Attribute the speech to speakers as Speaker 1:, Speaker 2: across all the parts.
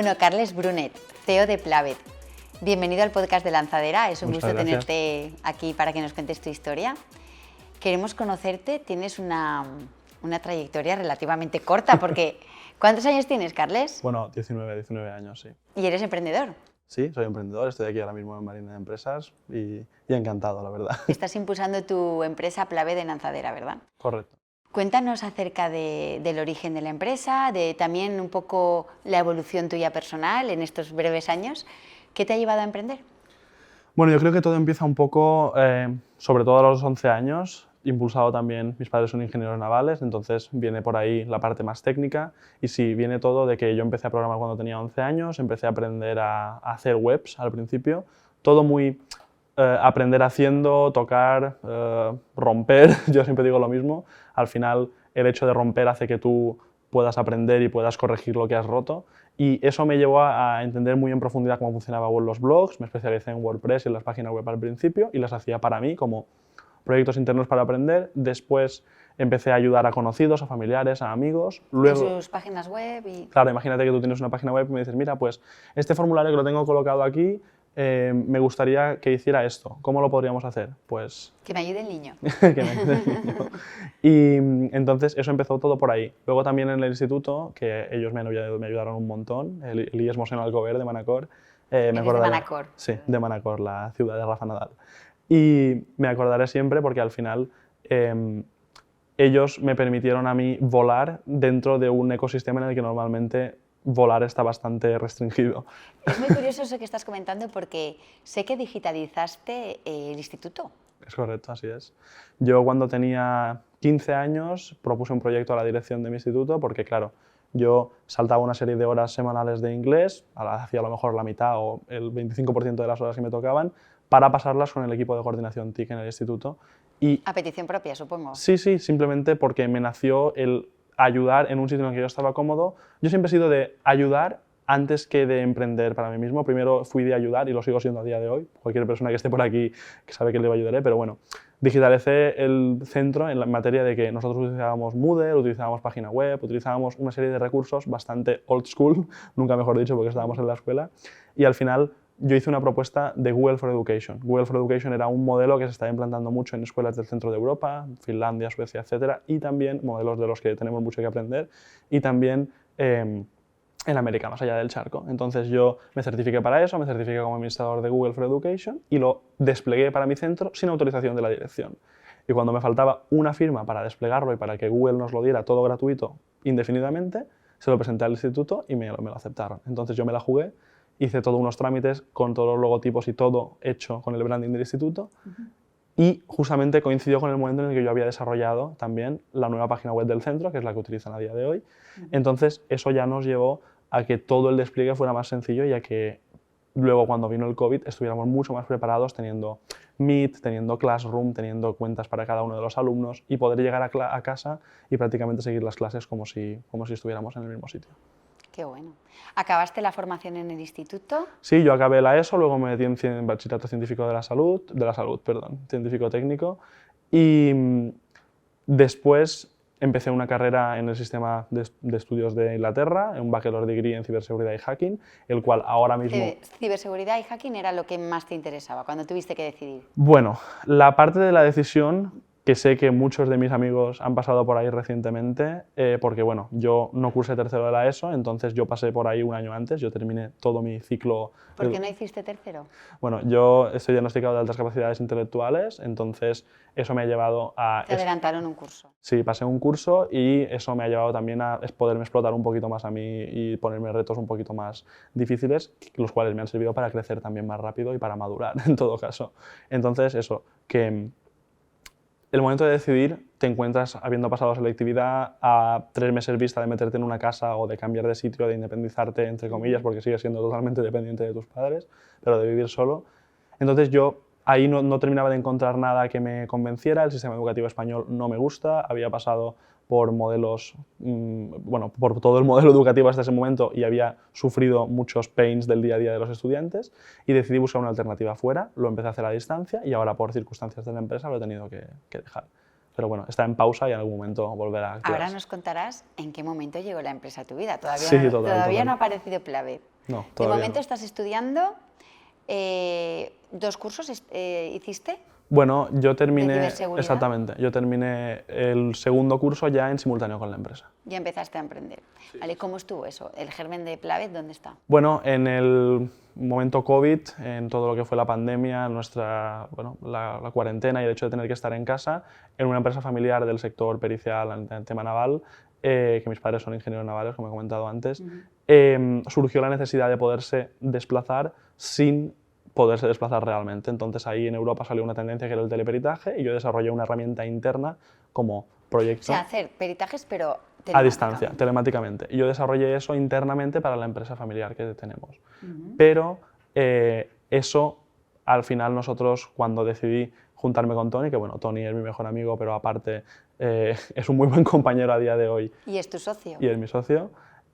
Speaker 1: Bueno, Carles Brunet, CEO de Plavet. Bienvenido al podcast de Lanzadera, es un
Speaker 2: Muchas
Speaker 1: gusto
Speaker 2: gracias.
Speaker 1: tenerte aquí para que nos cuentes tu historia. Queremos conocerte, tienes una trayectoria relativamente corta, porque ¿cuántos años tienes, Carles?
Speaker 2: Bueno, 19 años, sí.
Speaker 1: Y eres emprendedor.
Speaker 2: Sí, soy emprendedor, estoy aquí ahora mismo en Marina de Empresas y encantado, la verdad.
Speaker 1: Estás impulsando tu empresa Plavet de Lanzadera, ¿verdad?
Speaker 2: Correcto.
Speaker 1: Cuéntanos acerca del origen de la empresa, de también un poco la evolución tuya personal en estos breves años. ¿Qué te ha llevado a emprender?
Speaker 2: Bueno, yo creo que todo empieza un poco, sobre todo a los 11 años, impulsado también, mis padres son ingenieros navales, entonces viene por ahí la parte más técnica y sí, viene todo de que yo empecé a programar cuando tenía 11 años, empecé a aprender a hacer webs al principio, todo muy aprender haciendo, tocar, romper, yo siempre digo lo mismo, al final el hecho de romper hace que tú puedas aprender y puedas corregir lo que has roto. Y eso me llevó a entender muy en profundidad cómo funcionaban los blogs, me especialicé en WordPress y en las páginas web al principio y las hacía para mí como proyectos internos para aprender. Después empecé a ayudar a conocidos, a familiares, a amigos. Luego,
Speaker 1: En sus páginas web y...
Speaker 2: claro, imagínate que tú tienes una página web y me dices, mira, pues este formulario que lo tengo colocado aquí, me gustaría que hiciera esto. ¿Cómo lo podríamos hacer? Pues...
Speaker 1: Que me ayude el niño.
Speaker 2: que me ayude el niño. Y entonces eso empezó todo por ahí. Luego también en el instituto, que ellos me ayudaron un montón, el IES Mosén Alcover de Manacor.
Speaker 1: Eres de Manacor.
Speaker 2: Sí, de Manacor, la ciudad de Rafa Nadal. Y me acordaré siempre porque al final ellos me permitieron a mí volar dentro de un ecosistema en el que normalmente volar está bastante restringido.
Speaker 1: Es muy curioso eso que estás comentando porque sé que digitalizaste el instituto.
Speaker 2: Es correcto, así es. Yo cuando tenía 15 años propuse un proyecto a la dirección de mi instituto porque, claro, yo saltaba una serie de horas semanales de inglés, hacía a lo mejor la mitad o el 25% de las horas que me tocaban, para pasarlas con el equipo de coordinación TIC en el instituto. Y
Speaker 1: A petición propia, supongo.
Speaker 2: sí, simplemente porque me nació el ayudar en un sitio en el que yo estaba cómodo. Yo siempre he sido de ayudar antes que de emprender para mí mismo. Primero fui de ayudar y lo sigo siendo a día de hoy. Cualquier persona que esté por aquí que sabe que le ayudaré, pero bueno. Digitalicé el centro en la materia de que nosotros utilizábamos Moodle, utilizábamos página web, utilizábamos una serie de recursos bastante old school, nunca mejor dicho porque estábamos en la escuela, y al final yo hice una propuesta de Google for Education. Google for Education era un modelo que se está implantando mucho en escuelas del centro de Europa, Finlandia, Suecia, etcétera, y también modelos de los que tenemos mucho que aprender, y también en América, más allá del charco. Entonces yo me certifiqué para eso, me certifiqué como administrador de Google for Education y lo desplegué para mi centro sin autorización de la dirección. Y cuando me faltaba una firma para desplegarlo y para que Google nos lo diera todo gratuito indefinidamente, se lo presenté al instituto y me lo aceptaron. Entonces yo me la jugué, hice todos unos trámites con todos los logotipos y todo hecho con el branding del instituto. Y justamente coincidió con el momento en el que yo había desarrollado también la nueva página web del centro, que es la que utilizan a día de hoy. Entonces, eso ya nos llevó a que todo el despliegue fuera más sencillo y a que luego, cuando vino el COVID, estuviéramos mucho más preparados teniendo Meet, teniendo Classroom, teniendo cuentas para cada uno de los alumnos y poder llegar a casa y prácticamente seguir las clases como si estuviéramos en el mismo sitio.
Speaker 1: Qué bueno. ¿Acabaste la formación en el instituto?
Speaker 2: Sí, yo acabé la ESO, luego me metí en bachillerato científico científico técnico, y después empecé una carrera en el sistema de estudios de Inglaterra, un bachelor degree en ciberseguridad y hacking, el cual ahora mismo...
Speaker 1: Ciberseguridad y hacking era lo que más te interesaba cuando tuviste que decidir.
Speaker 2: Bueno, la parte de la decisión, que sé que muchos de mis amigos han pasado por ahí recientemente, porque bueno, yo no cursé tercero de la ESO, entonces yo pasé por ahí un año antes, yo terminé todo mi ciclo.
Speaker 1: ¿Por qué no hiciste tercero?
Speaker 2: Bueno, yo estoy diagnosticado de altas capacidades intelectuales, entonces eso me ha llevado a...
Speaker 1: Te adelantaron un curso.
Speaker 2: Sí, pasé un curso y eso me ha llevado también a poderme explotar un poquito más a mí y ponerme retos un poquito más difíciles, los cuales me han servido para crecer también más rápido y para madurar, en todo caso. Entonces, eso, que el momento de decidir te encuentras habiendo pasado selectividad a 3 meses vista de meterte en una casa o de cambiar de sitio, de independizarte, entre comillas, porque sigues siendo totalmente dependiente de tus padres, pero de vivir solo. Entonces yo ahí no terminaba de encontrar nada que me convenciera, el sistema educativo español no me gusta, había pasado por modelos, bueno, por todo el modelo educativo hasta ese momento y había sufrido muchos pains del día a día de los estudiantes y decidí buscar una alternativa fuera, lo empecé a hacer a distancia y ahora por circunstancias de la empresa lo he tenido que dejar. Pero bueno, está en pausa y en algún momento volverá a activarse.
Speaker 1: Ahora nos contarás en qué momento llegó la empresa a tu vida. Todavía,
Speaker 2: Sí,
Speaker 1: todavía no ha aparecido Plavet.
Speaker 2: No,
Speaker 1: De
Speaker 2: todavía
Speaker 1: momento
Speaker 2: no.
Speaker 1: estás estudiando, 2 cursos hiciste.
Speaker 2: Bueno, yo terminé,
Speaker 1: ciberseguridad.
Speaker 2: exactamente, yo terminé el segundo curso ya en simultáneo con la empresa.
Speaker 1: Ya empezaste a emprender. Vale, ¿cómo estuvo eso? ¿El germen de Plavet dónde está?
Speaker 2: Bueno, en el momento COVID, en todo lo que fue la pandemia, la cuarentena y el hecho de tener que estar en casa, en una empresa familiar del sector pericial, en el tema naval, que mis padres son ingenieros navales, como he comentado antes, surgió la necesidad de poderse desplazar sin poderse desplazar realmente. Entonces ahí en Europa salió una tendencia que era el teleperitaje y yo desarrollé una herramienta interna como proyecto.
Speaker 1: O sea, hacer peritajes, pero
Speaker 2: A distancia, telemáticamente. Y yo desarrollé eso internamente para la empresa familiar que tenemos. Pero eso, al final nosotros, cuando decidí juntarme con Tony, que bueno, Tony es mi mejor amigo, pero aparte es un muy buen compañero a día de hoy.
Speaker 1: ¿Y es tu socio?
Speaker 2: Y es mi socio.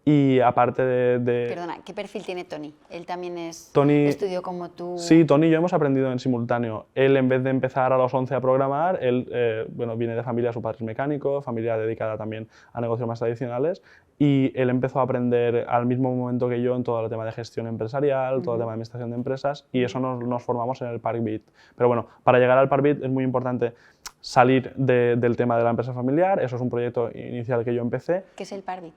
Speaker 2: Y aparte
Speaker 1: Perdona, ¿qué perfil tiene Tony? ¿Él también estudió como tú?
Speaker 2: Sí, Tony y yo hemos aprendido en simultáneo. Él, en vez de empezar a los 11 a programar, él viene de familia, su padre es mecánico, familia dedicada también a negocios más tradicionales, y él empezó a aprender al mismo momento que yo en todo el tema de gestión empresarial, todo el tema de administración de empresas, y eso nos formamos en el ParkBeat. Pero bueno, para llegar al ParkBeat es muy importante salir del tema de la empresa familiar. Eso es un proyecto inicial que yo empecé.
Speaker 1: ¿Qué es el ParkBeat?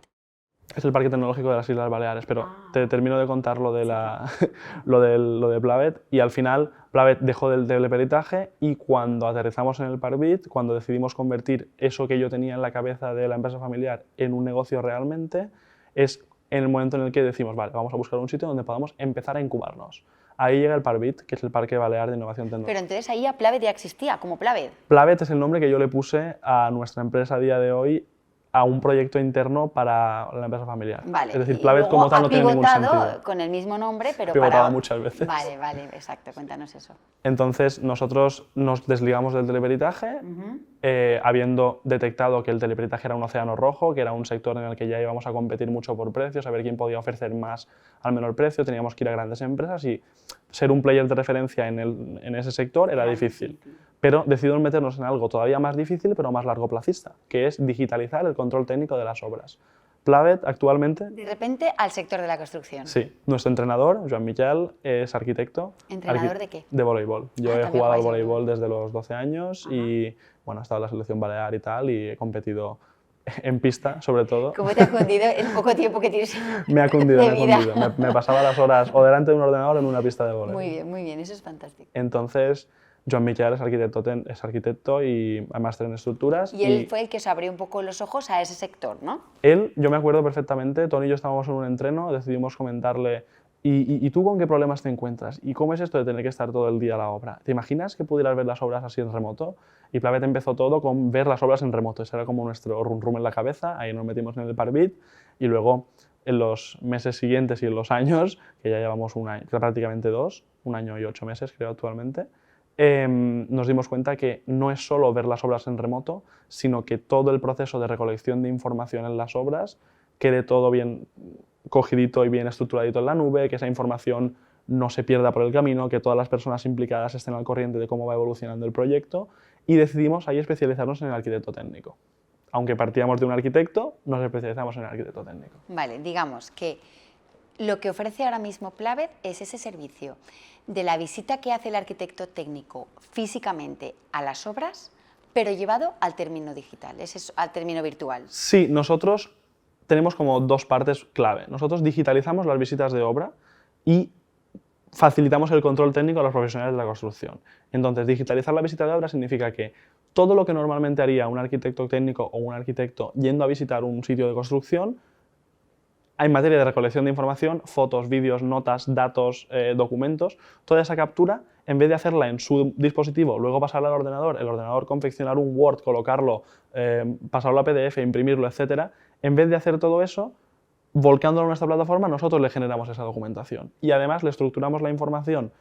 Speaker 2: Es el Parque Tecnológico de las Islas Baleares, pero te termino de contar lo de Plavet, y al final Plavet dejó del teleperitaje, y cuando aterrizamos en el ParkBeat, cuando decidimos convertir eso que yo tenía en la cabeza de la empresa familiar en un negocio realmente, es en el momento en el que decimos, vale, vamos a buscar un sitio donde podamos empezar a incubarnos. Ahí llega el ParkBeat, que es el Parque Balear de Innovación Tecnológica.
Speaker 1: Pero entonces ahí a Plavet ya existía, como Plavet.
Speaker 2: Plavet es el nombre que yo le puse a nuestra empresa a día de hoy, a un proyecto interno para la empresa familiar.
Speaker 1: Vale.
Speaker 2: Es decir, Plavet como tal no tiene ningún sentido.
Speaker 1: Con el mismo nombre, pero
Speaker 2: pivotado muchas veces.
Speaker 1: Vale, exacto, cuéntanos eso.
Speaker 2: Entonces nosotros nos desligamos del teleperitaje, habiendo detectado que el teleperitaje era un océano rojo, que era un sector en el que ya íbamos a competir mucho por precios, a ver quién podía ofrecer más al menor precio, teníamos que ir a grandes empresas y ser un player de referencia en ese sector era difícil. Pero decidimos meternos en algo todavía más difícil, pero más largoplacista, que es digitalizar el control técnico de las obras. Plavet actualmente...
Speaker 1: De repente al sector de la construcción.
Speaker 2: Sí, nuestro entrenador, Joan Miquel, es arquitecto.
Speaker 1: ¿Entrenador de qué?
Speaker 2: De voleibol. Yo he
Speaker 1: también
Speaker 2: jugado al
Speaker 1: jugáis al
Speaker 2: voleibol desde los 12 años y bueno, he estado en la selección balear y tal, y he competido en pista, sobre todo.
Speaker 1: ¿Cómo te ha cundido el poco tiempo que tienes
Speaker 2: Me ha cundido,
Speaker 1: de
Speaker 2: me ha
Speaker 1: vida?
Speaker 2: cundido. Me pasaba las horas o delante de un ordenador o en una pista de voleibol.
Speaker 1: Muy bien, eso es fantástico.
Speaker 2: Entonces, Joan Miquel es arquitecto y máster en estructuras.
Speaker 1: Y él fue el que os abrió un poco los ojos a ese sector, ¿no?
Speaker 2: Él, yo me acuerdo perfectamente, Tony y yo estábamos en un entreno, decidimos comentarle, ¿y tú con qué problemas te encuentras? ¿Y cómo es esto de tener que estar todo el día a la obra? ¿Te imaginas que pudieras ver las obras así en remoto? Y Plavet empezó todo con ver las obras en remoto. Ese era como nuestro rum en la cabeza, ahí nos metimos en el ParkBeat, y luego en los meses siguientes y en los años, que ya llevamos prácticamente 2, 1 año y 8 meses creo actualmente, nos dimos cuenta que no es solo ver las obras en remoto, sino que todo el proceso de recolección de información en las obras quede todo bien cogidito y bien estructuradito en la nube, que esa información no se pierda por el camino, que todas las personas implicadas estén al corriente de cómo va evolucionando el proyecto, y decidimos ahí especializarnos en el arquitecto técnico. Aunque partíamos de un arquitecto, nos especializamos en el arquitecto técnico.
Speaker 1: Vale, digamos que lo que ofrece ahora mismo Plavet es ese servicio de la visita que hace el arquitecto técnico físicamente a las obras, pero llevado al término digital, al término virtual.
Speaker 2: Sí, nosotros tenemos como 2 partes clave. Nosotros digitalizamos las visitas de obra y facilitamos el control técnico a los profesionales de la construcción. Entonces, digitalizar la visita de obra significa que todo lo que normalmente haría un arquitecto técnico o un arquitecto yendo a visitar un sitio de construcción, en materia de recolección de información, fotos, vídeos, notas, datos, documentos, toda esa captura, en vez de hacerla en su dispositivo, luego pasarla al ordenador, el ordenador confeccionar un Word, colocarlo, pasarlo a PDF, imprimirlo, etc., en vez de hacer todo eso, volcándolo a nuestra plataforma, nosotros le generamos esa documentación. Y además le estructuramos la información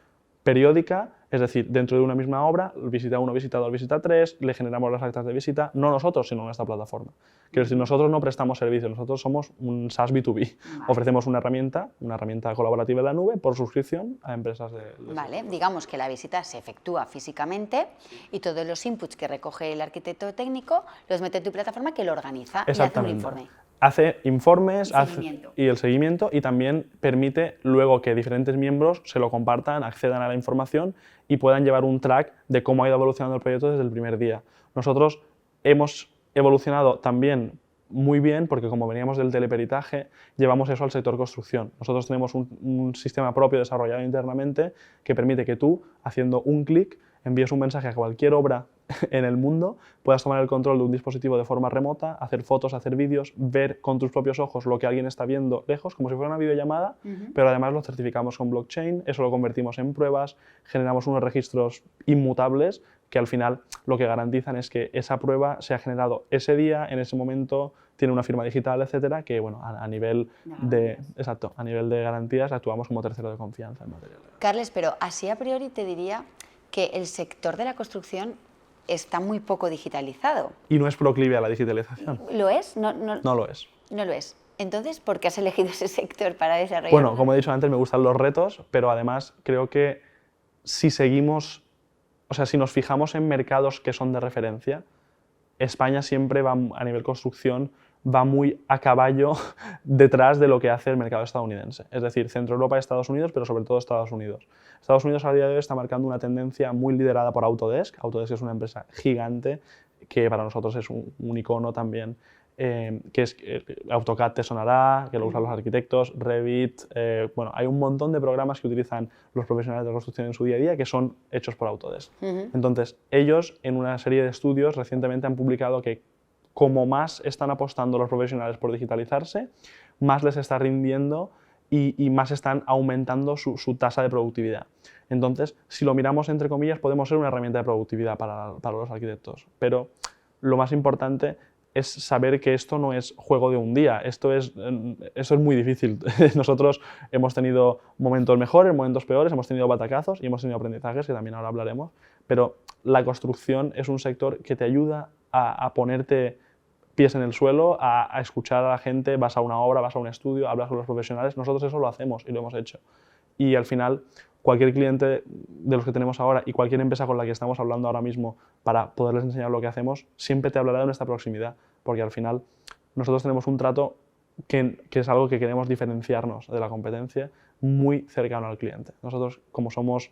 Speaker 2: periódica, es decir, dentro de una misma obra, visita 1, visita 2, visita 3, le generamos las actas de visita, no nosotros, sino nuestra plataforma. Quiero decir, nosotros no prestamos servicios, nosotros somos un SaaS B2B. Ofrecemos una herramienta colaborativa en la nube por suscripción a empresas de
Speaker 1: Vale, digamos que la visita se efectúa físicamente y todos los inputs que recoge el arquitecto técnico los mete en tu plataforma que lo organiza y hace un informe.
Speaker 2: hace informes
Speaker 1: Seguimiento.
Speaker 2: y el seguimiento, y también permite luego que diferentes miembros se lo compartan, accedan a la información y puedan llevar un track de cómo ha ido evolucionando el proyecto desde el primer día. Nosotros hemos evolucionado también muy bien porque como veníamos del teleperitaje, llevamos eso al sector construcción. Nosotros tenemos un sistema propio desarrollado internamente que permite que tú, haciendo un clic, envíes un mensaje a cualquier obra en el mundo, puedas tomar el control de un dispositivo de forma remota, hacer fotos, hacer vídeos, ver con tus propios ojos lo que alguien está viendo lejos, como si fuera una videollamada, pero además lo certificamos con blockchain, eso lo convertimos en pruebas, generamos unos registros inmutables que al final lo que garantizan es que esa prueba se ha generado ese día, en ese momento, tiene una firma digital, etcétera, que bueno, a nivel exacto, a nivel de garantías actuamos como tercero de confianza en materia legal.
Speaker 1: Carles, pero así a priori te diría que el sector de la construcción está muy poco digitalizado.
Speaker 2: Y no es proclive a la digitalización.
Speaker 1: ¿Lo es?
Speaker 2: No lo es.
Speaker 1: No lo es. Entonces, ¿por qué has elegido ese sector para desarrollar?
Speaker 2: Bueno, como he dicho antes, me gustan los retos, pero además creo que si seguimos, o sea, si nos fijamos en mercados que son de referencia, España siempre va, a nivel construcción, va muy a caballo detrás de lo que hace el mercado estadounidense. Es decir, Centro Europa y Estados Unidos, pero sobre todo Estados Unidos. Estados Unidos a día de hoy está marcando una tendencia muy liderada por Autodesk. Autodesk es una empresa gigante que para nosotros es un icono también, que es AutoCAD te sonará, que lo usan los arquitectos, Revit, bueno, hay un montón de programas que utilizan los profesionales de construcción en su día a día que son hechos por Autodesk. Entonces, ellos en una serie de estudios recientemente han publicado que como más están apostando los profesionales por digitalizarse, más les está rindiendo y más están aumentando su tasa de productividad. Entonces, si lo miramos entre comillas, podemos ser una herramienta de productividad para los arquitectos, pero lo más importante es saber que esto no es juego de un día, esto es muy difícil. Nosotros hemos tenido momentos mejores, momentos peores, hemos tenido batacazos y hemos tenido aprendizajes, que también ahora hablaremos, pero la construcción es un sector que te ayuda a ponerte pies en el suelo, a escuchar a la gente, vas a una obra, vas a un estudio, hablas con los profesionales, nosotros eso lo hacemos y lo hemos hecho. Y al final, cualquier cliente de los que tenemos ahora y cualquier empresa con la que estamos hablando ahora mismo para poderles enseñar lo que hacemos, siempre te hablará de nuestra proximidad, porque al final nosotros tenemos un trato que es algo que queremos diferenciarnos de la competencia, muy cercano al cliente. Nosotros, como somos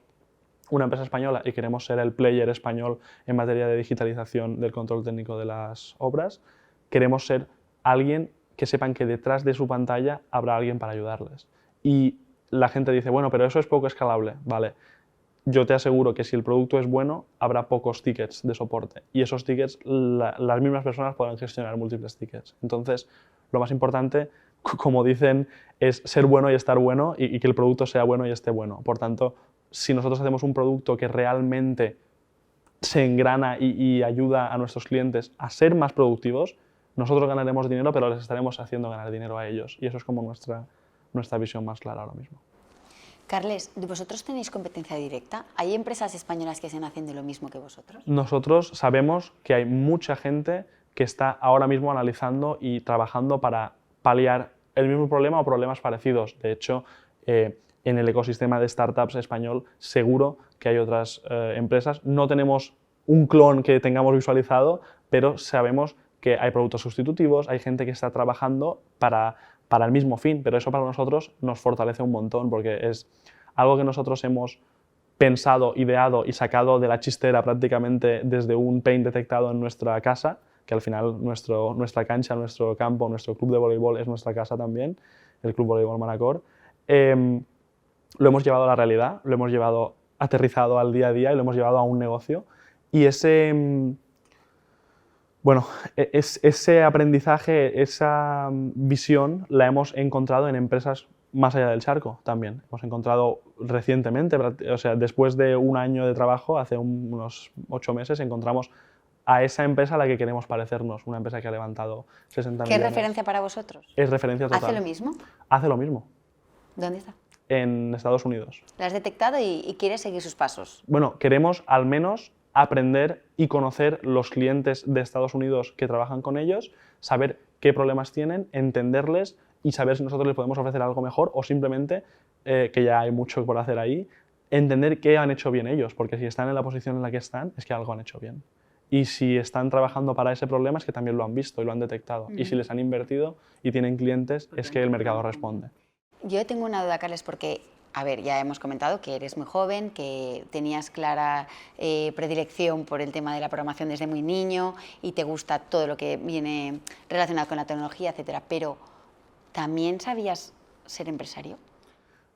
Speaker 2: una empresa española y queremos ser el player español en materia de digitalización del control técnico de las obras, queremos ser alguien que sepan que detrás de su pantalla habrá alguien para ayudarles. Y la gente dice, bueno, pero eso es poco escalable. Vale, yo te aseguro que si el producto es bueno, habrá pocos tickets de soporte. Y esos tickets, las mismas personas podrán gestionar múltiples tickets. Entonces, lo más importante, como dicen, es ser bueno y estar bueno y que el producto sea bueno y esté bueno. Por tanto, si nosotros hacemos un producto que realmente se engrana y ayuda a nuestros clientes a ser más productivos, nosotros ganaremos dinero, pero les estaremos haciendo ganar dinero a ellos. Y eso es como nuestra visión más clara ahora mismo.
Speaker 1: Carles, ¿vosotros tenéis competencia directa? ¿Hay empresas españolas que estén haciendo lo mismo que vosotros?
Speaker 2: Nosotros sabemos que hay mucha gente que está ahora mismo analizando y trabajando para paliar el mismo problema o problemas parecidos. De hecho, en el ecosistema de startups español seguro que hay otras empresas. No tenemos un clon que tengamos visualizado, pero sabemos que hay productos sustitutivos, hay gente que está trabajando para el mismo fin, pero eso para nosotros nos fortalece un montón porque es algo que nosotros hemos pensado, ideado y sacado de la chistera prácticamente desde un paint detectado en nuestra casa, que al final nuestra cancha, nuestro campo, nuestro club de voleibol es nuestra casa también, el Club Voleibol Manacor. Lo hemos llevado a la realidad, lo hemos llevado aterrizado al día a día y lo hemos llevado a un negocio. Y ese aprendizaje, esa visión la hemos encontrado en empresas más allá del charco también. Hemos encontrado recientemente, o sea, después de un año de trabajo, hace unos 8 meses, encontramos a esa empresa a la que queremos parecernos, una empresa que ha levantado 60 millones.
Speaker 1: ¿Qué es referencia para vosotros?
Speaker 2: Es referencia total.
Speaker 1: ¿Hace lo mismo?
Speaker 2: Hace lo mismo.
Speaker 1: ¿Dónde está?
Speaker 2: En Estados Unidos.
Speaker 1: ¿La has detectado y quieres seguir sus pasos?
Speaker 2: Bueno, queremos al menos aprender y conocer los clientes de Estados Unidos que trabajan con ellos, saber qué problemas tienen, entenderles y saber si nosotros les podemos ofrecer algo mejor o simplemente, que ya hay mucho por hacer ahí, entender qué han hecho bien ellos, porque si están en la posición en la que están, es que algo han hecho bien. y si están trabajando para ese problema es que también lo han visto y lo han detectado. Y si les han invertido y tienen clientes es que el mercado responde.
Speaker 1: Yo tengo una duda, Carles, porque, a ver, ya hemos comentado que eres muy joven, que tenías clara predilección por el tema de la programación desde muy niño y te gusta todo lo que viene relacionado con la tecnología, etcétera, pero ¿también sabías ser empresario?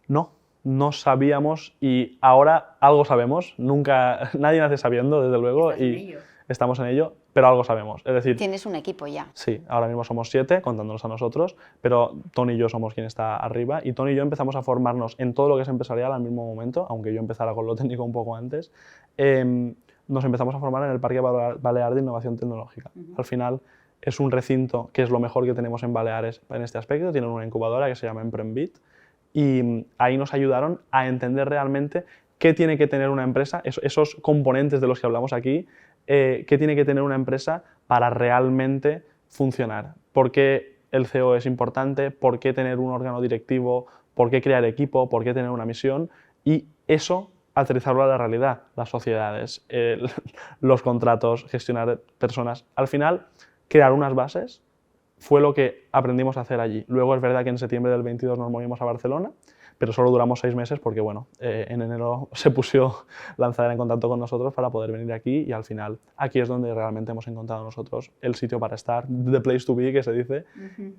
Speaker 2: No, no sabíamos y ahora algo sabemos. Nunca, nadie nace sabiendo, desde luego,
Speaker 1: Estás en
Speaker 2: y
Speaker 1: ello.
Speaker 2: estamos en ello, pero algo sabemos. Es decir,
Speaker 1: Tienes un equipo ya.
Speaker 2: sí, ahora mismo somos 7, contándonos a nosotros, pero Tony y yo somos quien está arriba y Tony y yo empezamos a formarnos en todo lo que es empresarial al mismo momento, aunque yo empezara con lo técnico un poco antes. Nos empezamos a formar en el Parque Balear de Innovación Tecnológica. Al final es un recinto que es lo mejor que tenemos en Baleares en este aspecto. Tienen una incubadora que se llama Emprembit y ahí nos ayudaron a entender realmente qué tiene que tener una empresa, esos componentes de los que hablamos aquí, qué tiene que tener una empresa para realmente funcionar. ¿Por qué el CEO es importante? ¿Por qué tener un órgano directivo? ¿Por qué crear equipo? ¿Por qué tener una misión? Y eso aterrizarlo a la realidad, las sociedades, los contratos, gestionar personas. Al final, crear unas bases fue lo que aprendimos a hacer allí. Luego es verdad que en septiembre del 22 nos movimos a Barcelona, pero solo duramos 6 meses porque, bueno, en enero se puso Lanzadera en contacto con nosotros para poder venir aquí y al final aquí es donde realmente hemos encontrado nosotros el sitio para estar, the place to be, que se dice,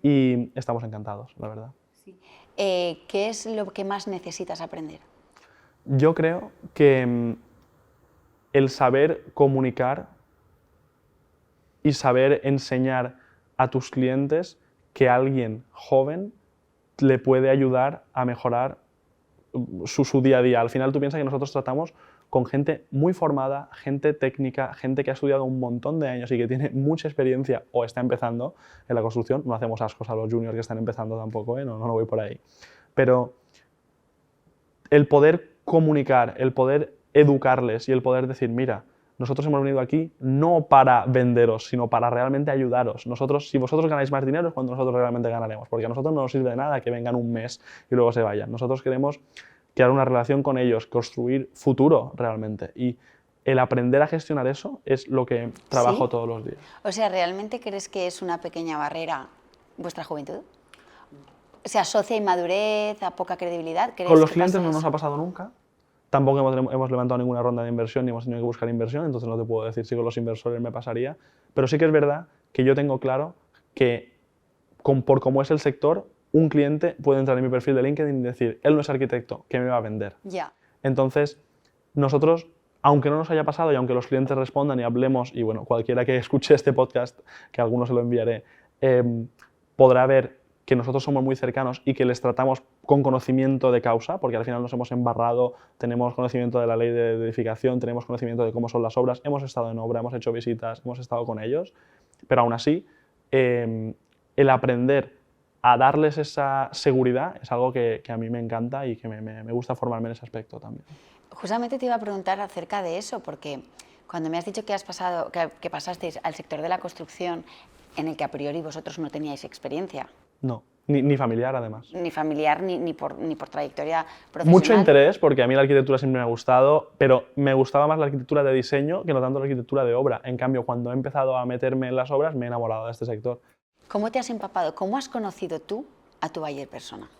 Speaker 2: y estamos encantados, la verdad.
Speaker 1: Sí. ¿Qué es lo que más necesitas aprender?
Speaker 2: Yo creo que el saber comunicar y saber enseñar a tus clientes que alguien joven le puede ayudar a mejorar su día a día. Al final tú piensas que nosotros tratamos con gente muy formada, gente técnica, gente que ha estudiado un montón de años y que tiene mucha experiencia o está empezando en la construcción. No hacemos ascos a los juniors que están empezando tampoco, no voy por ahí. Pero el poder comunicar, el poder educarles y el poder decir, mira, nosotros hemos venido aquí no para venderos, sino para realmente ayudaros. Nosotros, si vosotros ganáis más dinero es cuando nosotros realmente ganaremos, porque a nosotros no nos sirve de nada que vengan un mes y luego se vayan. Nosotros queremos crear una relación con ellos, construir futuro realmente. Y el aprender a gestionar eso es lo que trabajo todos los días.
Speaker 1: O sea, ¿realmente crees que es una pequeña barrera vuestra juventud? O sea, ¿asocia inmadurez a poca credibilidad?
Speaker 2: Con los clientes no nos ha pasado nunca. Tampoco hemos levantado ninguna ronda de inversión ni hemos tenido que buscar inversión, entonces no te puedo decir si con los inversores me pasaría. Pero sí que es verdad que yo tengo claro que, por cómo es el sector, un cliente puede entrar en mi perfil de LinkedIn y decir, él no es arquitecto, ¿qué me va a vender?
Speaker 1: Ya.
Speaker 2: Entonces, nosotros, aunque no nos haya pasado y aunque los clientes respondan y hablemos, y bueno, cualquiera que escuche este podcast, que a algunos se lo enviaré, podrá ver que nosotros somos muy cercanos y que les tratamos con conocimiento de causa, porque al final nos hemos embarrado, tenemos conocimiento de la ley de edificación, tenemos conocimiento de cómo son las obras, hemos estado en obra, hemos hecho visitas, hemos estado con ellos, pero aún así, el aprender a darles esa seguridad es algo que a mí me encanta y que me gusta formarme en ese aspecto también.
Speaker 1: Justamente te iba a preguntar acerca de eso, porque cuando me has dicho que que pasasteis al sector de la construcción, en el que a priori vosotros no teníais experiencia.
Speaker 2: No, ni familiar además.
Speaker 1: Ni familiar, ni por trayectoria profesional.
Speaker 2: Mucho interés, porque a mí la arquitectura siempre me ha gustado, pero me gustaba más la arquitectura de diseño que no tanto la arquitectura de obra. En cambio, cuando he empezado a meterme en las obras, me he enamorado de este sector.
Speaker 1: ¿Cómo te has empapado? ¿Cómo has conocido tú a tu buyer persona?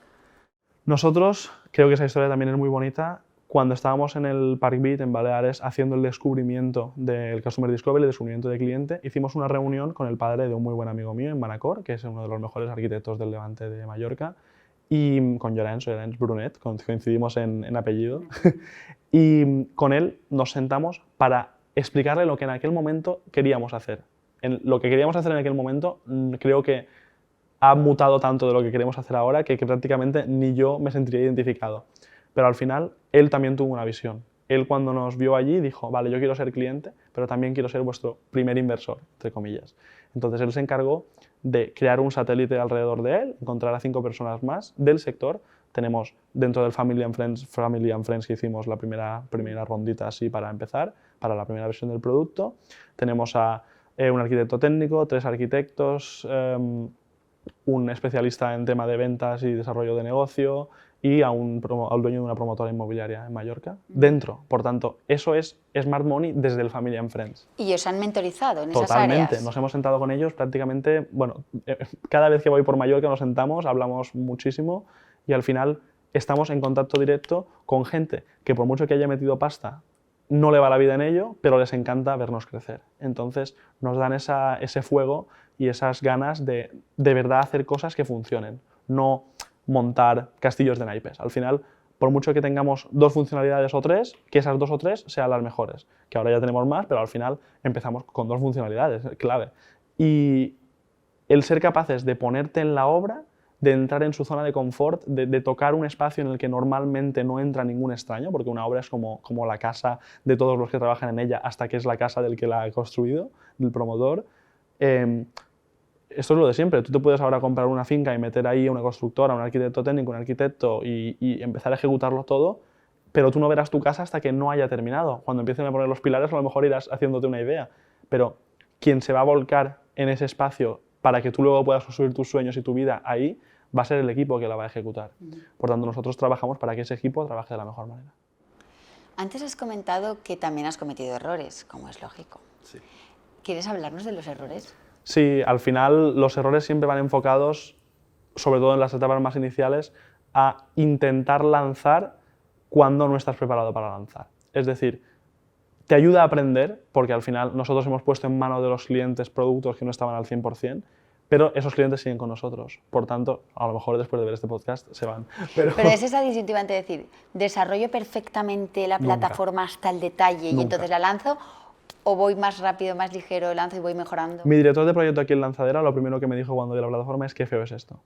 Speaker 2: Nosotros, creo que esa historia también es muy bonita. Cuando estábamos en el Parkbit, en Baleares, haciendo el descubrimiento del Customer Discovery, el descubrimiento de cliente, hicimos una reunión con el padre de un muy buen amigo mío en Manacor, que es uno de los mejores arquitectos del Levante de Mallorca, y con Llorenç Brunet, coincidimos en apellido, y con él nos sentamos para explicarle lo que en aquel momento queríamos hacer. Lo que queríamos hacer en aquel momento creo que ha mutado tanto de lo que queremos hacer ahora que prácticamente ni yo me sentiría identificado. Pero al final, él también tuvo una visión. Él cuando nos vio allí dijo, vale, yo quiero ser cliente, pero también quiero ser vuestro primer inversor, entre comillas. Entonces él se encargó de crear un satélite alrededor de él, encontrar a 5 personas más del sector. Tenemos dentro del Family and Friends que hicimos la primera rondita así para empezar, para la primera versión del producto. Tenemos a un arquitecto técnico, 3 arquitectos, un especialista en tema de ventas y desarrollo de negocio, y al dueño de una promotora inmobiliaria en Mallorca, dentro. Por tanto, eso es Smart Money desde el Family and Friends.
Speaker 1: ¿Y os han mentorizado en esas
Speaker 2: Totalmente,
Speaker 1: áreas?
Speaker 2: nos hemos sentado con ellos prácticamente, bueno, cada vez que voy por Mallorca nos sentamos, hablamos muchísimo y al final estamos en contacto directo con gente que por mucho que haya metido pasta, no le va la vida en ello, pero les encanta vernos crecer. Entonces nos dan ese fuego y esas ganas de verdad hacer cosas que funcionen, no montar castillos de naipes. Al final, por mucho que tengamos 2 funcionalidades o 3, que esas 2 o 3 sean las mejores. Que ahora ya tenemos más, pero al final empezamos con 2 funcionalidades, clave. Y el ser capaces de ponerte en la obra, de entrar en su zona de confort, de tocar un espacio en el que normalmente no entra ningún extraño, porque una obra es como la casa de todos los que trabajan en ella, hasta que es la casa del que la ha construido, del promotor. Esto es lo de siempre. Tú te puedes ahora comprar una finca y meter ahí una constructora, un arquitecto técnico, un arquitecto y empezar a ejecutarlo todo, pero tú no verás tu casa hasta que no haya terminado. Cuando empiecen a poner los pilares, a lo mejor irás haciéndote una idea. Pero quien se va a volcar en ese espacio para que tú luego puedas construir tus sueños y tu vida ahí, va a ser el equipo que la va a ejecutar. Por tanto, nosotros trabajamos para que ese equipo trabaje de la mejor manera.
Speaker 1: Antes has comentado que también has cometido errores, como es lógico.
Speaker 2: Sí.
Speaker 1: ¿Quieres hablarnos de los errores?
Speaker 2: Sí, al final los errores siempre van enfocados, sobre todo en las etapas más iniciales, a intentar lanzar cuando no estás preparado para lanzar. Es decir, te ayuda a aprender, porque al final nosotros hemos puesto en manos de los clientes productos que no estaban al 100%, pero esos clientes siguen con nosotros. Por tanto, a lo mejor después de ver este podcast se van. Pero
Speaker 1: es esa disyuntiva entre decir, desarrollo perfectamente la plataforma hasta el detalle y entonces la lanzo, o voy más rápido, más ligero, lanzo y voy mejorando.
Speaker 2: Mi director de proyecto aquí en Lanzadera, lo primero que me dijo cuando vi la plataforma es qué feo es esto.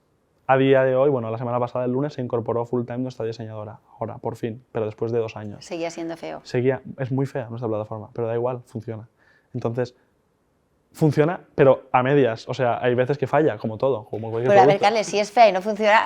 Speaker 2: A día de hoy, bueno, la semana pasada, el lunes, se incorporó full time nuestra diseñadora. Ahora, por fin, pero después de 2 años.
Speaker 1: Seguía siendo feo.
Speaker 2: Es muy fea nuestra plataforma, pero da igual, funciona. Entonces, funciona, pero a medias. O sea, hay veces que falla, como todo, como cualquier
Speaker 1: Pero a ver,
Speaker 2: producto.
Speaker 1: Carles, si es fea y no funciona,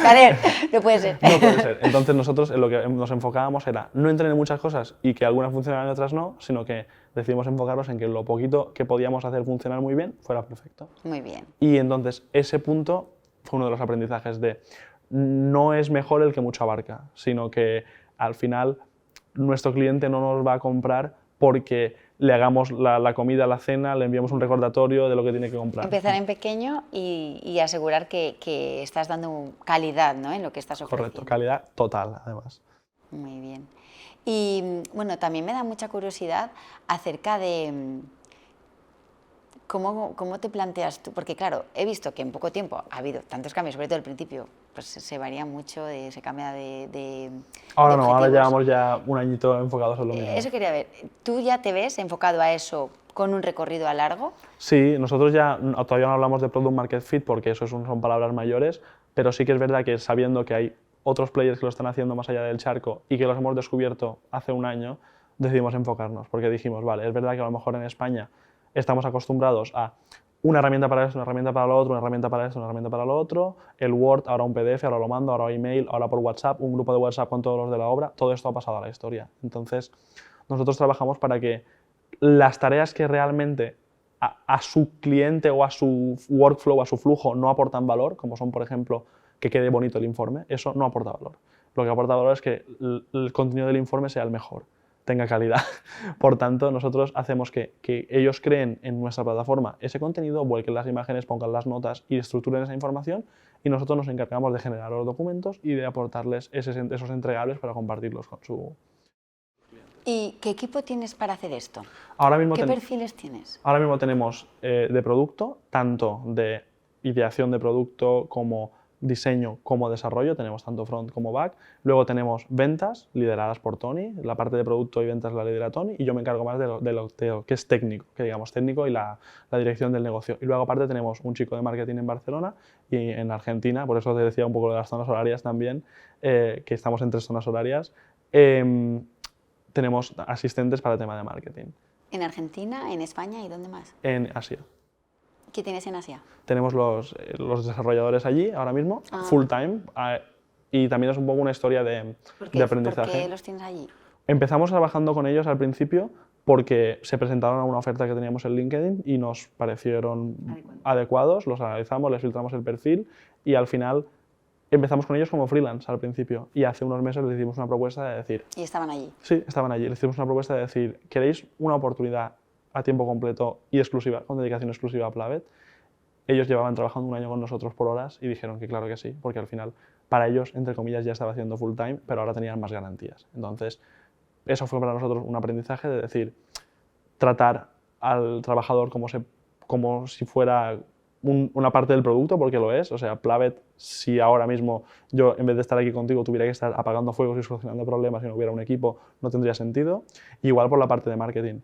Speaker 1: Carles, no puede ser.
Speaker 2: No puede ser. Entonces nosotros en lo que nos enfocábamos era no entrar en muchas cosas y que algunas funcionaran y otras no, sino que decidimos enfocarnos en que lo poquito que podíamos hacer funcionar muy bien fuera perfecto.
Speaker 1: Muy bien.
Speaker 2: Y entonces ese punto fue uno de los aprendizajes de no es mejor el que mucho abarca, sino que al final nuestro cliente no nos va a comprar porque le hagamos la comida, la cena, le enviamos un recordatorio de lo que tiene que comprar.
Speaker 1: Empezar en pequeño y asegurar que estás dando calidad, ¿no?, en lo que estás ofreciendo.
Speaker 2: Correcto, calidad total, además.
Speaker 1: Muy bien. Y bueno, también me da mucha curiosidad acerca de cómo te planteas tú, porque claro, he visto que en poco tiempo ha habido tantos cambios, sobre todo al principio, pues se varía mucho, se cambia de
Speaker 2: Ahora
Speaker 1: de
Speaker 2: no, ahora
Speaker 1: objetivos.
Speaker 2: llevamos ya un añito enfocados en lo mismo.
Speaker 1: Eso quería ver, ¿tú ya te ves enfocado a eso con un recorrido a largo?
Speaker 2: Sí, nosotros ya todavía no hablamos de Product Market Fit porque eso son palabras mayores, pero sí que es verdad que sabiendo que hay otros players que lo están haciendo más allá del charco y que los hemos descubierto hace un año, decidimos enfocarnos porque dijimos, vale, es verdad que a lo mejor en España estamos acostumbrados a una herramienta para esto, una herramienta para lo otro, una herramienta para esto, una herramienta para lo otro, el Word, ahora un PDF, ahora lo mando, ahora email, ahora por WhatsApp, un grupo de WhatsApp con todos los de la obra, todo esto ha pasado a la historia. Entonces, nosotros trabajamos para que las tareas que realmente a su cliente o a su workflow, a su flujo, no aportan valor, como son, por ejemplo, que quede bonito el informe, eso no aporta valor. Lo que aporta valor es que el contenido del informe sea el mejor, tenga calidad. Por tanto, nosotros hacemos que ellos creen en nuestra plataforma ese contenido, vuelquen las imágenes, pongan las notas y estructuren esa información, y nosotros nos encargamos de generar los documentos y de aportarles esos entregables para compartirlos con su...
Speaker 1: ¿Y qué equipo tienes para hacer esto?
Speaker 2: Ahora mismo
Speaker 1: ¿Qué perfiles tienes?
Speaker 2: Ahora mismo tenemos de producto, tanto de ideación de producto como diseño como desarrollo, tenemos tanto front como back. Luego tenemos ventas, lideradas por Tony, la parte de producto y ventas la lidera Tony, y yo me encargo más de lo que es técnico, que digamos técnico y la dirección del negocio. Y luego aparte tenemos un chico de marketing en Barcelona y en Argentina, por eso te decía un poco de las zonas horarias también, que estamos en 3 zonas horarias. Tenemos asistentes para el tema de marketing.
Speaker 1: ¿En Argentina, en España y dónde más?
Speaker 2: En Asia.
Speaker 1: ¿Qué tienes en Asia?
Speaker 2: Tenemos los desarrolladores allí ahora mismo, full time, y también es un poco una historia de aprendizaje.
Speaker 1: ¿Por qué los tienes allí?
Speaker 2: Empezamos trabajando con ellos al principio porque se presentaron a una oferta que teníamos en LinkedIn y nos parecieron adecuados, los analizamos, les filtramos el perfil y al final empezamos con ellos como freelance al principio y hace unos meses les hicimos una propuesta de decir...
Speaker 1: Y estaban allí.
Speaker 2: Sí, estaban allí. Les hicimos una propuesta de decir, ¿queréis una oportunidad a tiempo completo y exclusiva, con dedicación exclusiva a Plavet? Ellos llevaban trabajando un año con nosotros por horas y dijeron que claro que sí, porque al final para ellos, entre comillas, ya estaba haciendo full time, pero ahora tenían más garantías. Entonces, eso fue para nosotros un aprendizaje de decir, tratar al trabajador como si fuera una parte del producto, porque lo es. O sea, Plavet, si ahora mismo yo, en vez de estar aquí contigo, tuviera que estar apagando fuegos y solucionando problemas y no hubiera un equipo, no tendría sentido. Igual por la parte de marketing.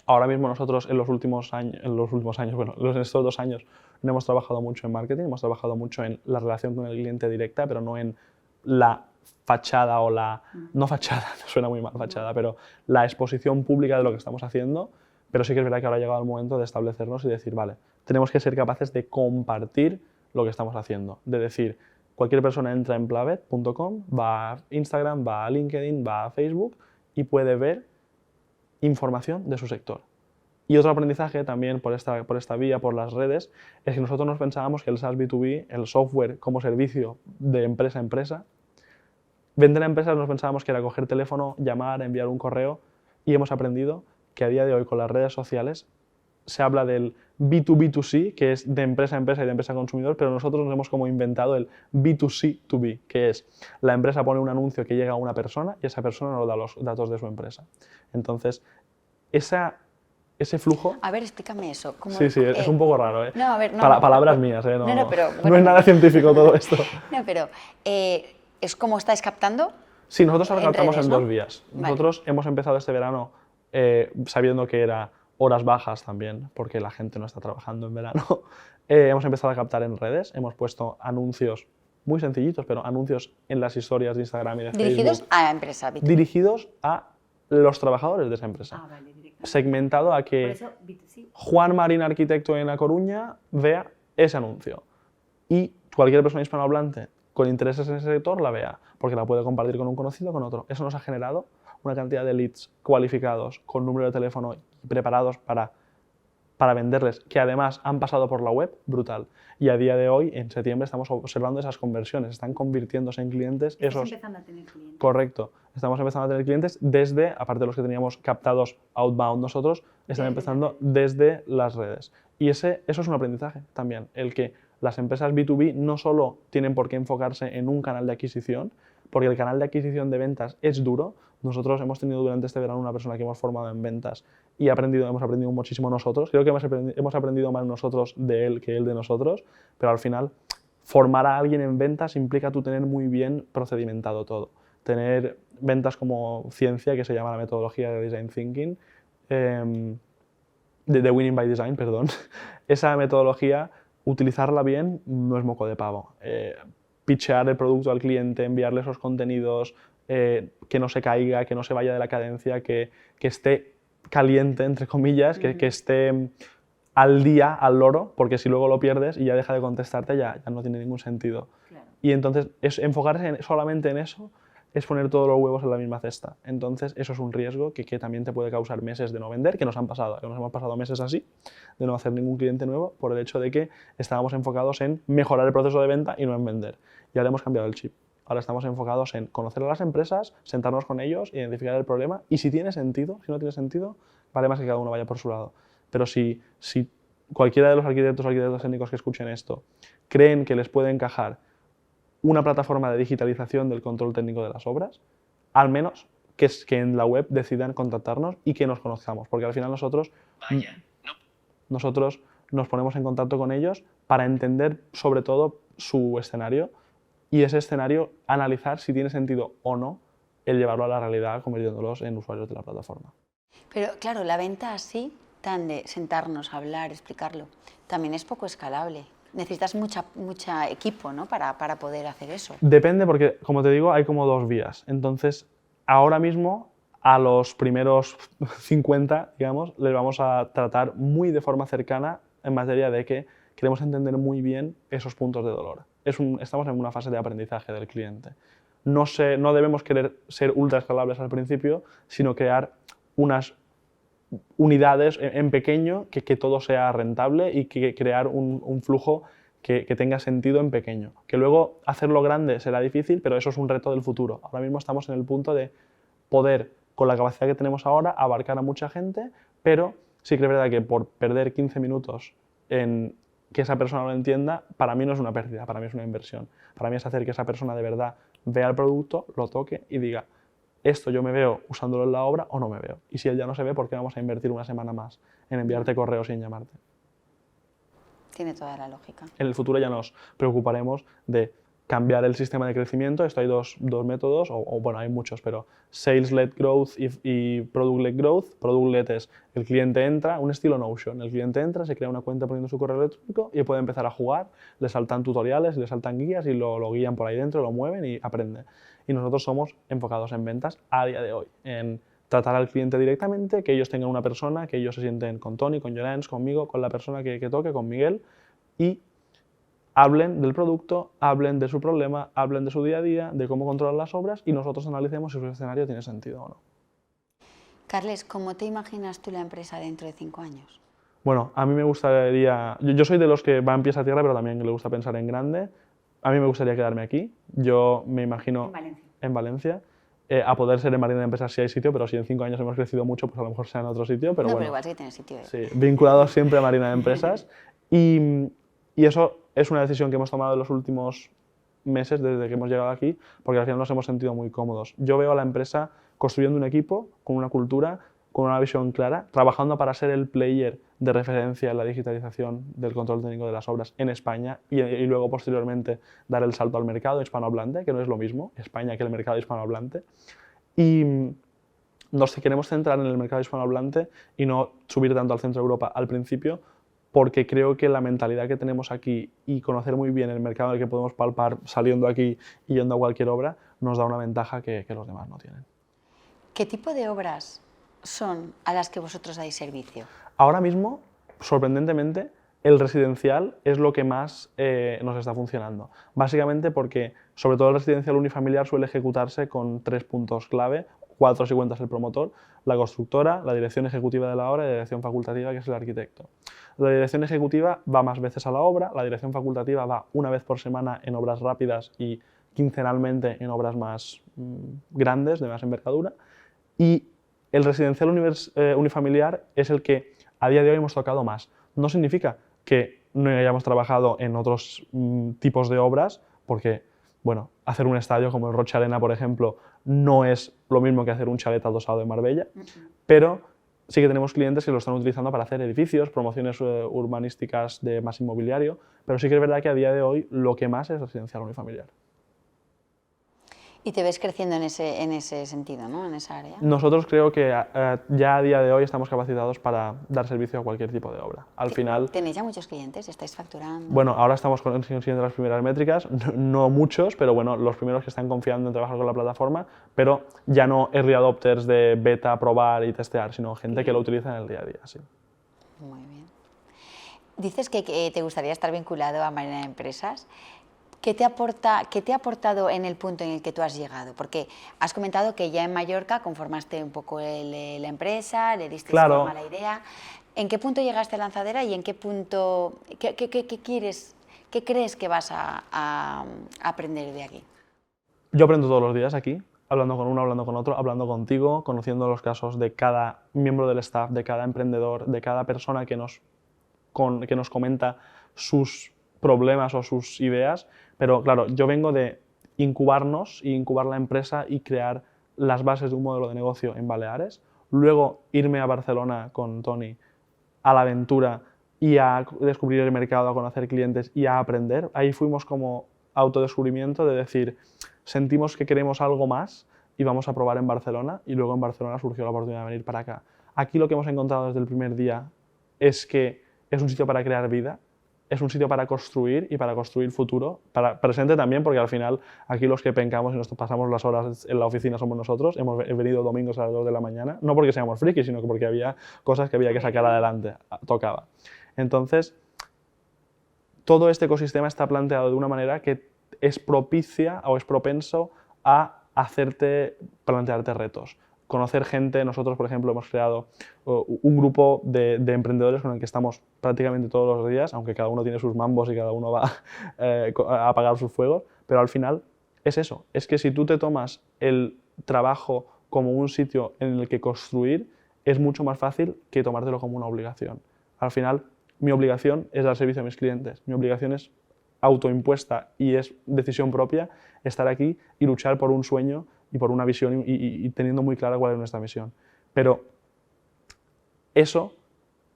Speaker 2: Ahora mismo nosotros en en estos 2 años no hemos trabajado mucho en marketing, hemos trabajado mucho en la relación con el cliente directa, pero no en la fachada o no fachada, suena muy mal fachada, pero la exposición pública de lo que estamos haciendo. Pero sí que es verdad que ahora ha llegado el momento de establecernos y decir, vale, tenemos que ser capaces de compartir lo que estamos haciendo. De decir, cualquier persona entra en plavet.com, va a Instagram, va a LinkedIn, va a Facebook y puede ver información de su sector. Y otro aprendizaje también por esta vía, por las redes, es que nosotros nos pensábamos que el SaaS B2B, el software como servicio de empresa a empresa, vender a empresas nos pensábamos que era coger teléfono, llamar, enviar un correo, y hemos aprendido que a día de hoy con las redes sociales se habla del B2B2C, que es de empresa a empresa y de empresa a consumidor, pero nosotros nos hemos como inventado el B2C2B, que es la empresa pone un anuncio que llega a una persona y esa persona nos da los datos de su empresa. Entonces, ese flujo...
Speaker 1: A ver, explícame eso.
Speaker 2: Sí, es un poco raro, ¿eh?
Speaker 1: No, a ver, no.
Speaker 2: Palabras mías, ¿eh?
Speaker 1: No, pero...
Speaker 2: no
Speaker 1: Bueno,
Speaker 2: es nada científico todo esto.
Speaker 1: No, pero ¿es como estáis captando?
Speaker 2: Sí, nosotros ahora captamos
Speaker 1: redes,
Speaker 2: en
Speaker 1: ¿no?
Speaker 2: 2 vías.
Speaker 1: Vale.
Speaker 2: Nosotros hemos empezado este verano sabiendo que era horas bajas también, porque la gente no está trabajando en verano. Hemos empezado a captar en redes, hemos puesto anuncios muy sencillitos, pero anuncios en las historias de Instagram y de
Speaker 1: Dirigidos
Speaker 2: Facebook.
Speaker 1: a empresa B2B.
Speaker 2: Dirigidos a los trabajadores de esa empresa.
Speaker 1: Ah, vale, directamente.
Speaker 2: Segmentado a
Speaker 1: Por
Speaker 2: que
Speaker 1: eso B2C.
Speaker 2: Juan Marín, arquitecto en A Coruña, vea ese anuncio. Y cualquier persona hispanohablante con intereses en ese sector la vea, porque la puede compartir con un conocido o con otro. Eso nos ha generado una cantidad de leads cualificados, con número de teléfono y preparados para venderles, que además han pasado por la web, brutal. Y a día de hoy, en septiembre, estamos observando esas conversiones, están convirtiéndose en clientes.
Speaker 1: Estamos empezando a tener clientes.
Speaker 2: Correcto. Estamos empezando a tener clientes desde, aparte de los que teníamos captados outbound nosotros, están empezando desde las redes. Y eso es un aprendizaje también, el que las empresas B2B no solo tienen por qué enfocarse en un canal de adquisición, porque el canal de adquisición de ventas es duro. Nosotros hemos tenido durante este verano una persona que hemos formado en ventas y hemos aprendido muchísimo nosotros. Creo que hemos aprendido más nosotros de él que él de nosotros, pero al final formar a alguien en ventas implica tú tener muy bien procedimentado todo. Tener ventas como ciencia, que se llama la metodología de Design Thinking, de Winning by Design, perdón. Esa metodología, utilizarla bien no es moco de pavo. Pitchear el producto al cliente, enviarle esos contenidos, que no se caiga, que no se vaya de la cadencia, que esté caliente, entre comillas, que esté al día, al loro, porque si luego lo pierdes y ya deja de contestarte, ya no tiene ningún sentido.
Speaker 1: Claro.
Speaker 2: Y entonces enfocarse solamente en eso es poner todos los huevos en la misma cesta. Entonces eso es un riesgo que también te puede causar meses de no vender, que nos han pasado, que nos hemos pasado meses así, de no hacer ningún cliente nuevo, por el hecho de que estábamos enfocados en mejorar el proceso de venta y no en vender. Y ahora hemos cambiado el chip. Ahora estamos enfocados en conocer a las empresas, sentarnos con ellos, identificar el problema y si tiene sentido, si no tiene sentido, vale más que cada uno vaya por su lado. Pero si cualquiera de los arquitectos o arquitectos técnicos que escuchen esto creen que les puede encajar una plataforma de digitalización del control técnico de las obras, al menos que en la web decidan contactarnos y que nos conozcamos, porque al final nosotros nos ponemos en contacto con ellos para entender sobre todo su escenario y ese escenario analizar si tiene sentido o no el llevarlo a la realidad convirtiéndolos en usuarios de la plataforma.
Speaker 1: Pero claro, la venta así, tan de sentarnos, hablar, explicarlo, también es poco escalable. Necesitas mucha equipo, ¿no? para poder hacer eso.
Speaker 2: Depende porque, como te digo, hay como 2 vías. Entonces, ahora mismo, a los primeros 50, digamos, les vamos a tratar muy de forma cercana en materia de que queremos entender muy bien esos puntos de dolor. Estamos en una fase de aprendizaje del cliente. No debemos querer ser ultra escalables al principio, sino crear unas unidades en pequeño, que todo sea rentable y que crear un flujo que tenga sentido en pequeño. Que luego hacerlo grande será difícil, pero eso es un reto del futuro. Ahora mismo estamos en el punto de poder, con la capacidad que tenemos ahora, abarcar a mucha gente, pero sí que es verdad que por perder 15 minutos en que esa persona lo entienda, para mí no es una pérdida, para mí es una inversión. Para mí es hacer que esa persona de verdad vea el producto, lo toque y diga, esto yo me veo usándolo en la obra o no me veo. Y si él ya no se ve, ¿por qué vamos a invertir una semana más en enviarte correos y en llamarte?
Speaker 1: Tiene toda la lógica.
Speaker 2: En el futuro ya nos preocuparemos de cambiar el sistema de crecimiento. Esto hay dos métodos, o bueno, hay muchos, pero Sales-led Growth y Product-led Growth. Product-led es el cliente entra, un estilo Notion. El cliente entra, se crea una cuenta poniendo su correo electrónico y puede empezar a jugar, le saltan tutoriales, le saltan guías y lo guían por ahí dentro, lo mueven y aprende. Y nosotros somos enfocados en ventas a día de hoy, en tratar al cliente directamente, que ellos tengan una persona, que ellos se sienten con Tony, con Llorens, conmigo, con la persona que toque, con Miguel, y hablen del producto, hablen de su problema, hablen de su día a día, de cómo controlar las obras y nosotros analicemos si su escenario tiene sentido o no.
Speaker 1: Carles, ¿cómo te imaginas tú la empresa dentro de 5 años?
Speaker 2: Bueno, a mí me gustaría... Yo soy de los que va en pies a tierra, pero también le gusta pensar en grande. A mí me gustaría quedarme aquí. Yo me imagino en Valencia. A poder ser en Marina de Empresas si hay sitio, pero si en 5 años hemos crecido mucho, pues a lo mejor sea en otro sitio. Pero
Speaker 1: no,
Speaker 2: bueno,
Speaker 1: pero igual sí tiene sitio.
Speaker 2: Sí, vinculado siempre a Marina de Empresas. Y eso es una decisión que hemos tomado en los últimos meses desde que hemos llegado aquí, porque al final nos hemos sentido muy cómodos. Yo veo a la empresa construyendo un equipo, con una cultura, con una visión clara, trabajando para ser el player de referencia en la digitalización del control técnico de las obras en España y luego posteriormente dar el salto al mercado hispanohablante, que no es lo mismo España que el mercado hispanohablante. Y nos queremos centrar en el mercado hispanohablante y no subir tanto al centro de Europa al principio, porque creo que la mentalidad que tenemos aquí y conocer muy bien el mercado en el que podemos palpar saliendo aquí y yendo a cualquier obra nos da una ventaja que los demás no tienen.
Speaker 1: ¿Qué tipo de obras son a las que vosotros dais servicio?
Speaker 2: Ahora mismo, sorprendentemente, el residencial es lo que más nos está funcionando. Básicamente porque, sobre todo el residencial unifamiliar, suele ejecutarse con 3 puntos clave, 4 si cuentas el promotor, la constructora, la dirección ejecutiva de la obra y la dirección facultativa, que es el arquitecto. La dirección ejecutiva va más veces a la obra, la dirección facultativa va una vez por semana en obras rápidas y quincenalmente en obras más grandes, de más envergadura, y el residencial unifamiliar es el que a día de hoy hemos tocado más. No significa que no hayamos trabajado en otros tipos de obras, porque bueno, hacer un estadio como el Roche Arena, por ejemplo, no es lo mismo que hacer un chalet adosado en Marbella, pero sí que tenemos clientes que lo están utilizando para hacer edificios, promociones urbanísticas de más inmobiliario, pero sí que es verdad que a día de hoy lo que más es residencial unifamiliar.
Speaker 1: Y te ves creciendo en ese sentido, ¿no? En esa área.
Speaker 2: Nosotros creo que ya a día de hoy estamos capacitados para dar servicio a cualquier tipo de obra. Al final...
Speaker 1: ¿Tenéis ya muchos clientes? ¿Estáis facturando?
Speaker 2: Bueno, ahora estamos consiguiendo las primeras métricas, no muchos, pero bueno, los primeros que están confiando en trabajar con la plataforma, pero ya no early adopters de beta, probar y testear, sino gente que lo utiliza en el día a día, sí.
Speaker 1: Muy bien. Dices que te gustaría estar vinculado a Marina de Empresas. ¿Qué te ha aportado en el punto en el que tú has llegado? Porque has comentado que ya en Mallorca conformaste un poco la empresa, le diste forma a la idea. ¿En qué punto llegaste a Lanzadera y en qué punto, qué crees que vas a aprender de aquí?
Speaker 2: Yo aprendo todos los días aquí, hablando con uno, hablando con otro, hablando contigo, conociendo los casos de cada miembro del staff, de cada emprendedor, de cada persona que nos comenta sus problemas o sus ideas, pero claro, yo vengo de incubarnos y incubar la empresa y crear las bases de un modelo de negocio en Baleares, luego irme a Barcelona con Tony a la aventura y a descubrir el mercado, a conocer clientes y a aprender. Ahí fuimos como autodescubrimiento de decir, sentimos que queremos algo más y vamos a probar en Barcelona, y luego en Barcelona surgió la oportunidad de venir para acá. Aquí lo que hemos encontrado desde el primer día es que es un sitio para crear vida, es un sitio para construir y para construir futuro, para presente también, porque al final aquí los que pencamos y nos pasamos las horas en la oficina somos nosotros. Hemos venido domingos a las 2 de la mañana, no porque seamos frikis, sino porque había cosas que había que sacar adelante, tocaba. Entonces, todo este ecosistema está planteado de una manera que es propicia o es propenso a hacerte plantearte retos. conocer gente. Nosotros, por ejemplo, hemos creado un grupo de emprendedores con el que estamos prácticamente todos los días, aunque cada uno tiene sus mambos y cada uno va a apagar sus fuegos, pero al final es eso, es que si tú te tomas el trabajo como un sitio en el que construir, es mucho más fácil que tomártelo como una obligación. Al final, mi obligación es dar servicio a mis clientes, mi obligación es autoimpuesta y es decisión propia estar aquí y luchar por un sueño y por una visión y teniendo muy clara cuál es nuestra misión. Pero eso,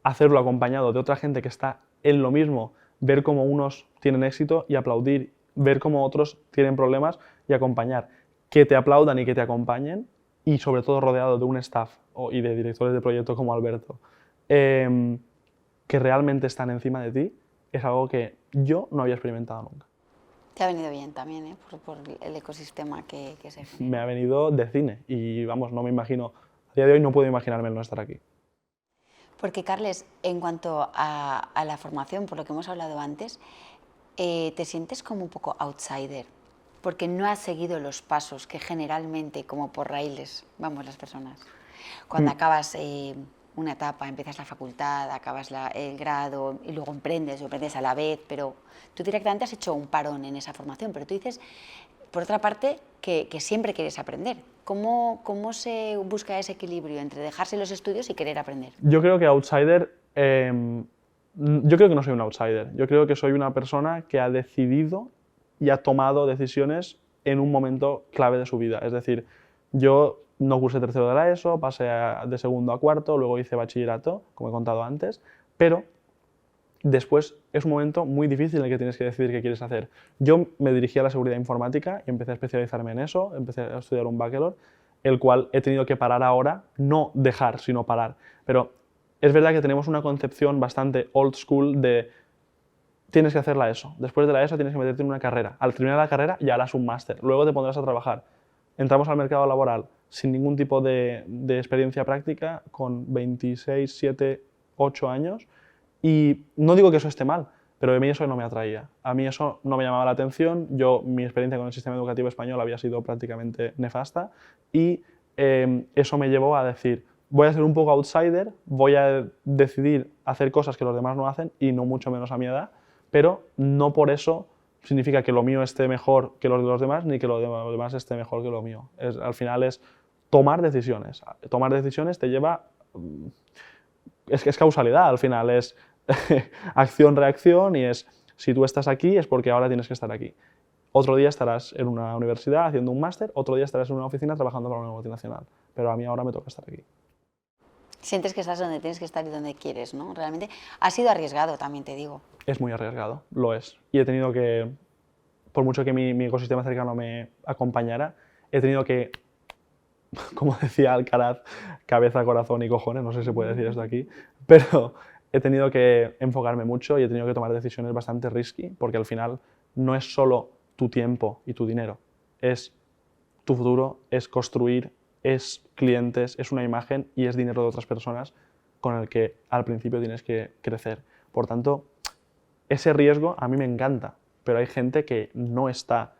Speaker 2: hacerlo acompañado de otra gente que está en lo mismo, ver cómo unos tienen éxito y aplaudir, ver cómo otros tienen problemas y acompañar, que te aplaudan y que te acompañen, y sobre todo rodeado de un staff y de directores de proyecto como Alberto, que realmente están encima de ti, es algo que yo no había experimentado nunca.
Speaker 1: Te ha venido bien también, ¿eh? por el ecosistema que se genera.
Speaker 2: Me ha venido de cine y vamos, no me imagino, a día de hoy no puedo imaginarme el no estar aquí.
Speaker 1: Porque, Carles, en cuanto a la formación, por lo que hemos hablado antes, ¿te sientes como un poco outsider? Porque no has seguido los pasos que generalmente, como por raíles, vamos las personas. Cuando acabas una etapa, empiezas la facultad, acabas el grado y luego emprendes o emprendes a la vez, pero tú directamente has hecho un parón en esa formación, pero tú dices, por otra parte, que siempre quieres aprender. ¿Cómo se busca ese equilibrio entre dejarse los estudios y querer aprender?
Speaker 2: Yo creo que outsider, yo creo que no soy un outsider, yo creo que soy una persona que ha decidido y ha tomado decisiones en un momento clave de su vida. Es decir, yo no cursé tercero de la ESO, pasé de segundo a cuarto, luego hice bachillerato, como he contado antes, pero después es un momento muy difícil en el que tienes que decidir qué quieres hacer. Yo me dirigí a la seguridad informática y empecé a especializarme en eso, empecé a estudiar un bachelor, el cual he tenido que parar ahora, no dejar, sino parar. Pero es verdad que tenemos una concepción bastante old school de tienes que hacer la ESO, después de la ESO tienes que meterte en una carrera, al terminar la carrera ya harás un máster, luego te pondrás a trabajar. Entramos al mercado laboral sin ningún tipo de experiencia práctica, con 26, 7, 8 años, y no digo que eso esté mal, pero a mí eso no me atraía, a mí eso no me llamaba la atención. Mi experiencia con el sistema educativo español había sido prácticamente nefasta y eso me llevó a decir, voy a ser un poco outsider, voy a decidir hacer cosas que los demás no hacen y no mucho menos a mi edad, pero no por eso significa que lo mío esté mejor que lo de los demás, ni que lo de los demás esté mejor que lo mío. Al final es tomar decisiones. Tomar decisiones te lleva... Es causalidad, al final es acción-reacción y es si tú estás aquí es porque ahora tienes que estar aquí. Otro día estarás en una universidad haciendo un máster, otro día estarás en una oficina trabajando para una multinacional, pero a mí ahora me toca estar aquí. Sientes que estás donde tienes que estar y donde quieres, ¿no? Realmente ha sido arriesgado, también te digo. Es muy arriesgado, lo es. Y he tenido que, por mucho que mi ecosistema cercano me acompañara, he tenido que, como decía Alcaraz, cabeza, corazón y cojones, no sé si se puede decir esto aquí, pero he tenido que enfocarme mucho y he tenido que tomar decisiones bastante risky, porque al final no es solo tu tiempo y tu dinero, es tu futuro, es construir, es clientes, es una imagen y es dinero de otras personas con el que al principio tienes que crecer. Por tanto, ese riesgo a mí me encanta, pero hay gente que no está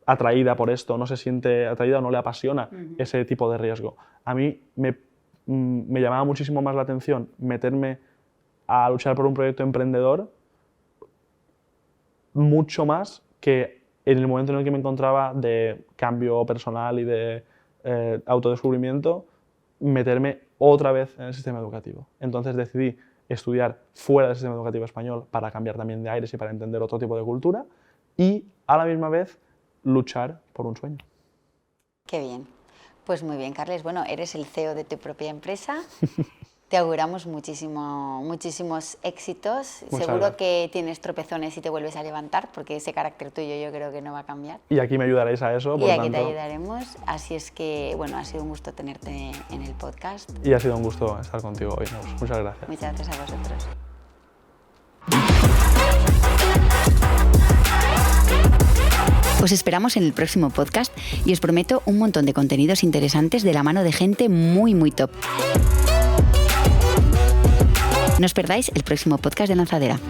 Speaker 2: atraída por esto, no se siente atraída o no le apasiona ese tipo de riesgo. A mí me llamaba muchísimo más la atención meterme a luchar por un proyecto emprendedor mucho más que en el momento en el que me encontraba de cambio personal y de autodescubrimiento, meterme otra vez en el sistema educativo. Entonces decidí estudiar fuera del sistema educativo español para cambiar también de aires y para entender otro tipo de cultura y a la misma vez luchar por un sueño. Qué bien. Pues muy bien, Carles. Bueno, eres el CEO de tu propia empresa. Te auguramos muchísimos éxitos. Muchas Seguro gracias. Que tienes tropezones y te vuelves a levantar, porque ese carácter tuyo yo creo que no va a cambiar. Y aquí me ayudaréis a eso. Y aquí te ayudaremos. Así es que, bueno, ha sido un gusto tenerte en el podcast. Y ha sido un gusto estar contigo hoy. Muchas gracias. Muchas gracias a vosotros. Os esperamos en el próximo podcast y os prometo un montón de contenidos interesantes de la mano de gente muy, muy top. No os perdáis el próximo podcast de Lanzadera.